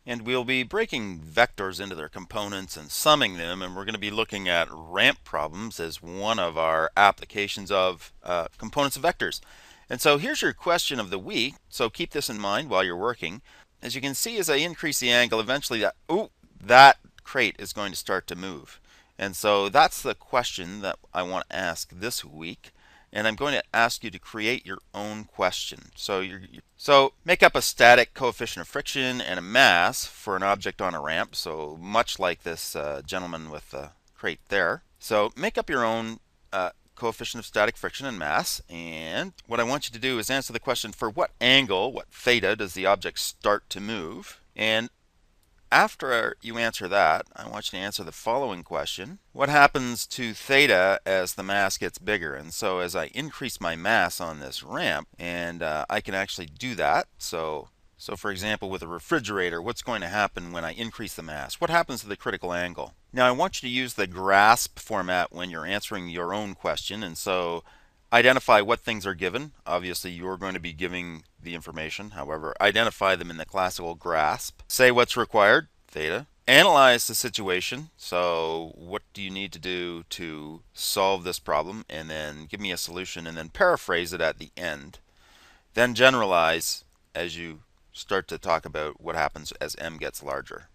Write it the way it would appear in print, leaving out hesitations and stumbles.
And we'll be breaking vectors into their components and summing them, and we're going to be looking at ramp problems as one of our applications of components of vectors. And so here's your question of the week. So keep this in mind while you're working. As you can see, as I increase the angle, eventually that crate is going to start to move. And so that's the question that I want to ask this week. And I'm going to ask you to create your own question. So make up a static coefficient of friction and a mass for an object on a ramp. So much like this gentleman with the crate there. So make up your own coefficient of static friction and mass. And what I want you to do is answer the question: for what angle, what theta, does the object start to move? And after you answer that, I want you to answer the following question. What happens to theta as the mass gets bigger? And so as I increase my mass on this ramp, and I can actually do that. So for example, with a refrigerator, what's going to happen when I increase the mass? What happens to the critical angle? Now I want you to use the grasp format when you're answering your own question. And so identify what things are given. Obviously, you're going to be giving the information. However, identify them in the classical grasp. Say what's required, theta. Analyze the situation. So, what do you need to do to solve this problem? And then give me a solution, and then paraphrase it at the end. Then generalize as you start to talk about what happens as m gets larger.